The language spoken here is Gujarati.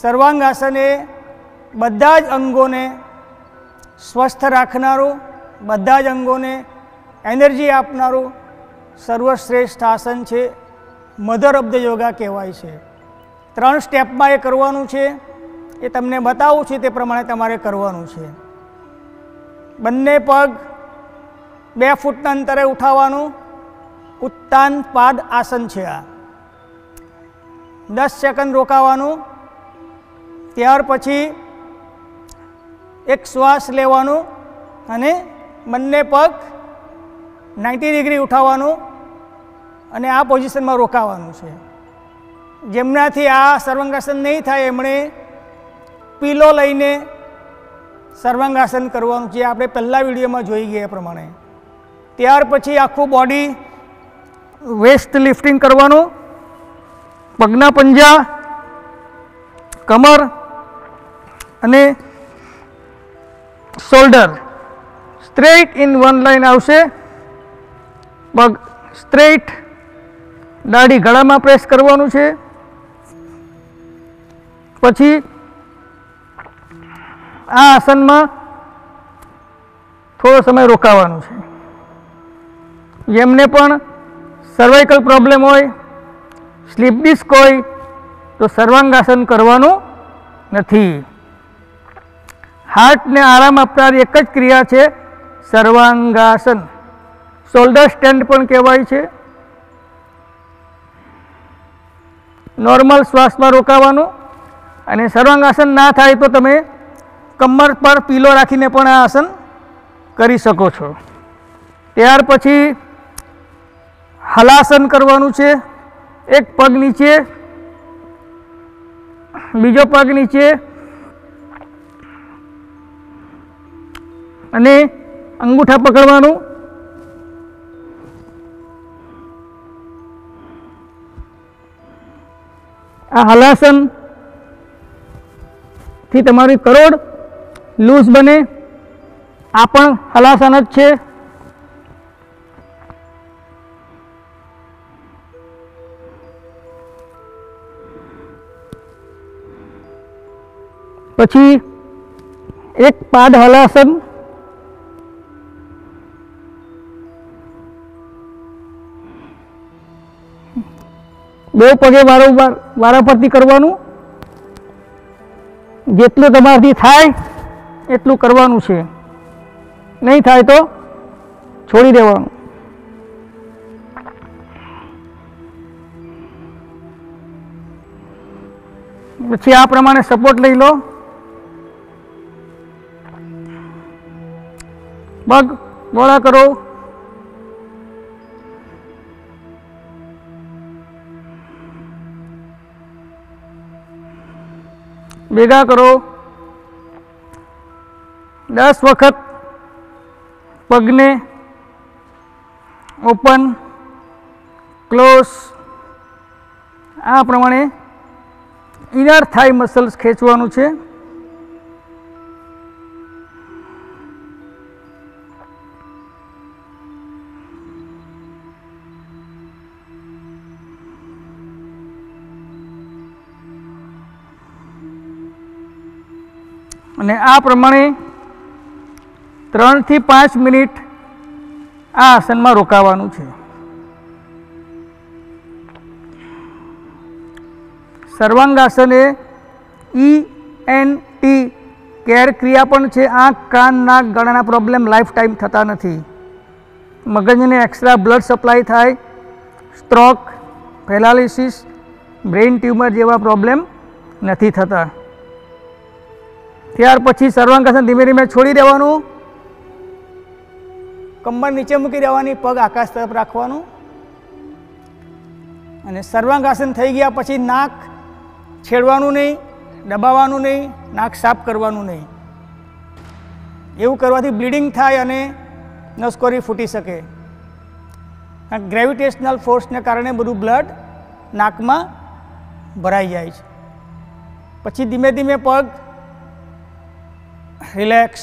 સર્વાંગાસન એ બધા જ અંગોને સ્વસ્થ રાખનારું, બધા જ અંગોને એનર્જી આપનારું સર્વશ્રેષ્ઠ આસન છે. મધર ઓફ ધ યોગા કહેવાય છે. 3 સ્ટેપમાં એ કરવાનું છે. એ તમને બતાવું છું તે પ્રમાણે તમારે કરવાનું છે. બંને પગ 2 ફૂટના અંતરે ઉઠાવવાનું. ઉત્તાન પાદ આસન છે આ. 10 સેકન્ડ રોકાવાનું. ત્યાર પછી એક શ્વાસ લેવાનું અને બંને પગ 90 ડિગ્રી ઉઠાવવાનું અને આ પોઝિશનમાં રોકાવાનું છે. જેમનાથી આ સર્વાંગાસન નહીં થાય એમણે પીલો લઈને સર્વાંગાસન કરવાનું છે, આપણે પહેલા વિડીયોમાં જોઈ ગયા એ પ્રમાણે. ત્યાર પછી આખું બોડી વેસ્ટ લિફ્ટિંગ કરવાનું. પગના પંજા, કમર અને shoulder straight in one line આવશે. પગ સ્ટ્રેટ, દાઢી ગળામાં પ્રેસ કરવાનું છે. પછી આ આસનમાં થોડો સમય રોકાવાનું છે. જેમને પણ સર્વાઇકલ પ્રોબ્લેમ હોય, સ્લીપ ડિસ્ક હોય તો સર્વાંગાસન કરવાનું નથી. હાર્ટને આરામ આપનારી એક જ ક્રિયા છે સર્વાંગાસન. શોલ્ડર સ્ટેન્ડ પણ કહેવાય છે. નોર્મલ શ્વાસમાં રોકાવાનું અને સર્વાંગાસન ના થાય તો તમે કમર પર પીલો રાખીને પણ આ આસન કરી શકો છો. ત્યાર પછી હલાસન કરવાનું છે. એક પગ નીચે, બીજો પગ નીચે અને અંગૂઠા પકડવાનું. આ હલાસન થી તમારી કરોડ લૂઝ બને. આ પણ હલાસન જ છે. પછી એક પાદ હલાસન. બે પગે વારંવાર વારાફરતી કરવાનું. જેટલું તમારાથી થાય એટલું કરવાનું છે. નહીં થાય તો છોડી દેવાનું. પછી આ પ્રમાણે સપોર્ટ લઈ લો. પગ બોળા કરો. ભેગા કરો. 10 વખત પગને ઓપન ક્લોઝ આ પ્રમાણે ઇનર થાઈ મસલ્સ ખેંચવાનું છે. અને આ પ્રમાણે 3 થી 5 મિનિટ આ આસનમાં રોકાવાનું છે. સર્વાંગાસન એ ENT કેર ક્રિયા પણ છે. આંખ, કાન, નાક, ગળાના પ્રોબ્લેમ લાઈફ ટાઈમ થતા નથી. મગજને એક્સ્ટ્રા બ્લડ સપ્લાય થાય. સ્ટ્રોક, પેરાલિસિસ, બ્રેઇન ટ્યુમર જેવા પ્રોબ્લેમ નથી થતા. ત્યાર પછી સર્વાંગાસન ધીમે ધીમે છોડી દેવાનું. કમર નીચે મૂકી દેવાની, પગ આકાશ તરફ રાખવાનું. અને સર્વાંગાસન થઈ ગયા પછી નાક છેડવાનું નહીં, દબાવવાનું નહીં, નાક સાફ કરવાનું નહીં. એવું કરવાથી બ્લીડિંગ થાય અને નસકોરી ફૂટી શકે. ગ્રેવિટેશનલ ફોર્સને કારણે બધું બ્લડ નાકમાં ભરાઈ જાય છે. પછી ધીમે ધીમે પગ રિલેક્સ